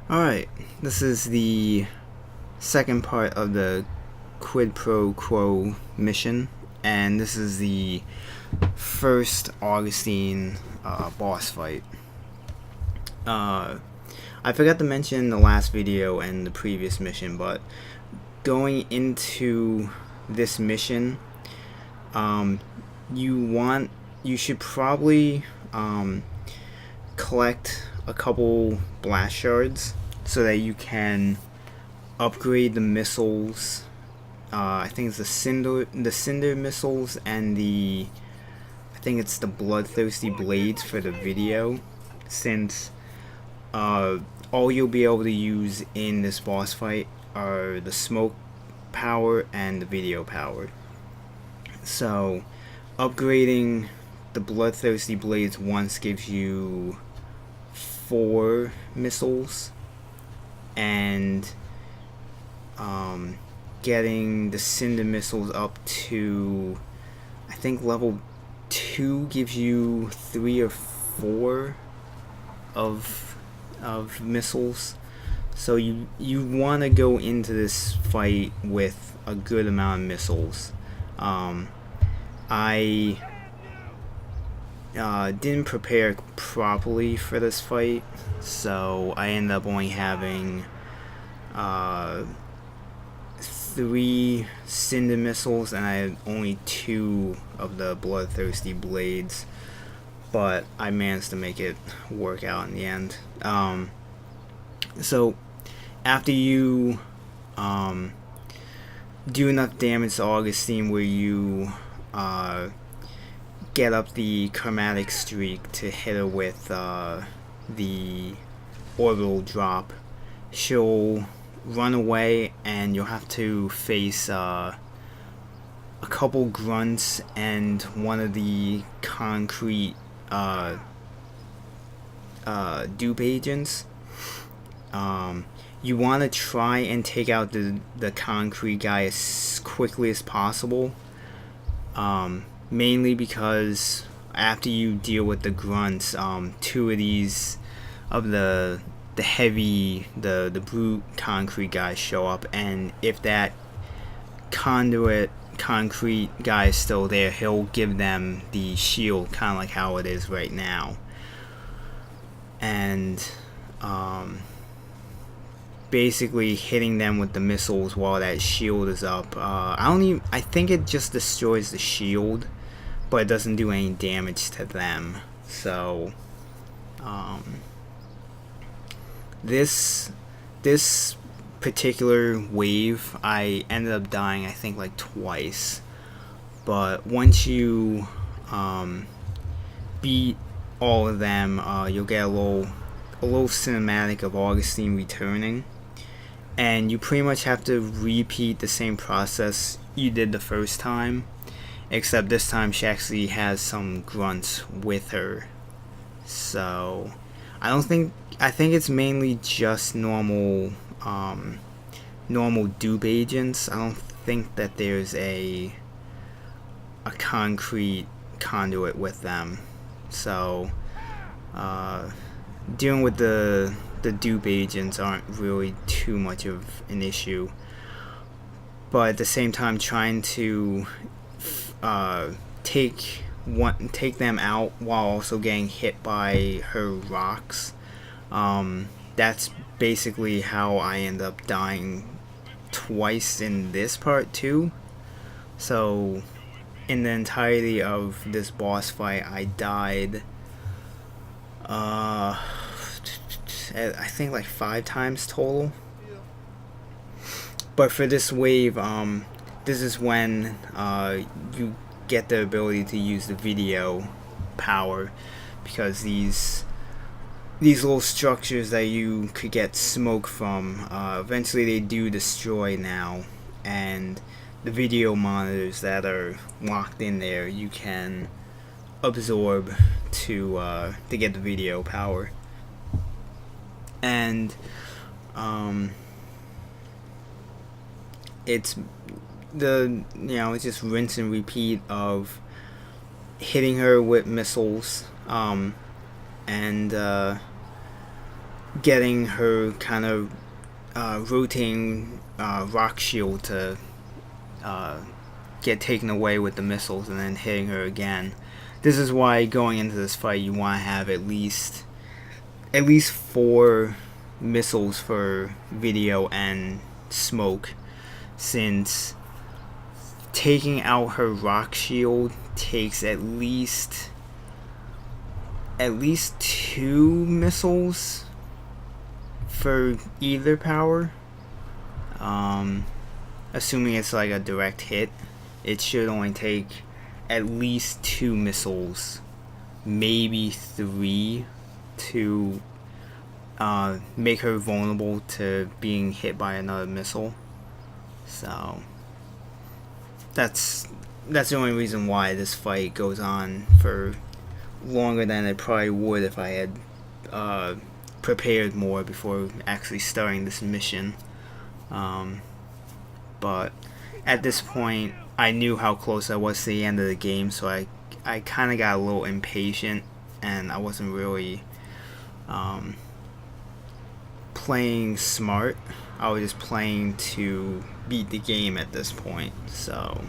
Alright, this is the second part of the Quid Pro Quo mission, and this is the first Augustine boss fight. I forgot to mention in the last video and the previous mission, but going into this mission, you should probably collect a couple blast shards so that you can upgrade the missiles. I think it's the cinder missiles and I think it's the bloodthirsty blades for the video, since all you'll be able to use in this boss fight are the smoke power and the video power. So upgrading the bloodthirsty blades once gives you 4 missiles, and getting the cinder missiles up to, I think, level 2 gives you 3 or 4 of missiles. So you want to go into this fight with a good amount of missiles. I didn't prepare properly for this fight, so I ended up only having 3 cinder missiles, and I had only 2 of the bloodthirsty blades, but I managed to make it work out in the end. So after you do enough damage to Augustine where you get up the chromatic streak to hit her with the orbital drop, she'll run away, and you'll have to face a couple grunts and one of the concrete dupe agents. You want to try and take out the concrete guy as quickly as possible, mainly because after you deal with the grunts, 2 of these of the brute concrete guys show up, and if that conduit concrete guy is still there, he'll give them the shield, kind of like how it is right now. And basically hitting them with the missiles while that shield is up. I think it just destroys the shield, but it doesn't do any damage to them. So this particular wave, I ended up dying, I think, like twice. But once you beat all of them, you'll get a little cinematic of Augustine returning, and you pretty much have to repeat the same process you did the first time, except this time she actually has some grunts with her. So I think it's mainly just normal dupe agents. I don't think that there's a concrete conduit with them. So dealing with the dupe agents aren't really too much of an issue, but at the same time, trying to take them out while also getting hit by her rocks, that's basically how I end up dying twice in this part too. So in the entirety of this boss fight, I died I think like 5 times total. But for this wave, this is when you get the ability to use the video power, because these little structures that you could get smoke from, eventually they do destroy now, and the video monitors that are locked in there you can absorb to get the video power. And it's just rinse and repeat of hitting her with missiles, and getting her kind of rotating rock shield to get taken away with the missiles, and then hitting her again. This is why going into this fight you want to have at least 4 missiles for video and smoke, since taking out her rock shield takes at least 2 missiles for either power. Assuming it's like a direct hit, it should only take at least 2 missiles, maybe 3, to make her vulnerable to being hit by another missile. So that's the only reason why this fight goes on for longer than it probably would if I had prepared more before actually starting this mission. But at this point, I knew how close I was to the end of the game, so I kind of got a little impatient, and I wasn't really playing smart. I was just playing to beat the game at this point. So,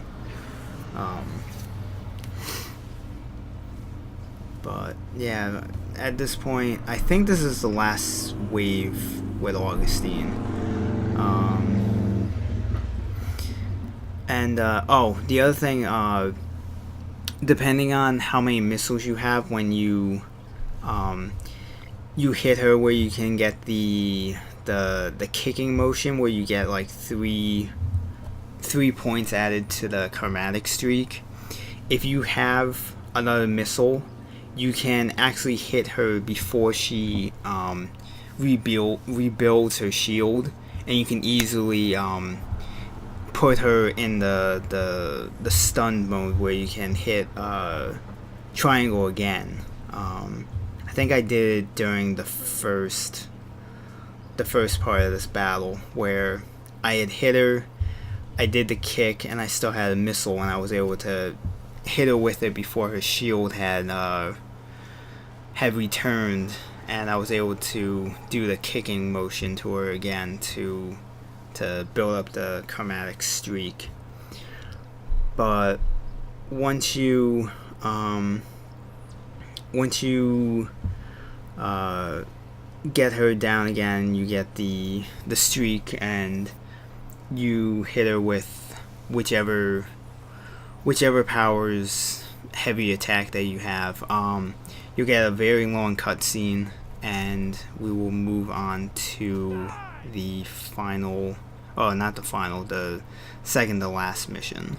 but yeah, at this point, I think this is the last wave with Augustine. And the other thing, depending on how many missiles you have when you hit her, where you can get the kicking motion, where you get like 3 points added to the chromatic streak. If you have another missile, you can actually hit her before she rebuilds her shield, and you can easily put her in the stun mode, where you can hit triangle again. I think I did it during the first part of this battle, where I had hit her, I did the kick, and I still had a missile, and I was able to hit her with it before her shield had returned, and I was able to do the kicking motion to her again to build up the chromatic streak. But once you get her down again, you get the streak, and you hit her with whichever power's heavy attack that you have. You get a very long cutscene, and we will move on to the final, not the final, the second to last mission.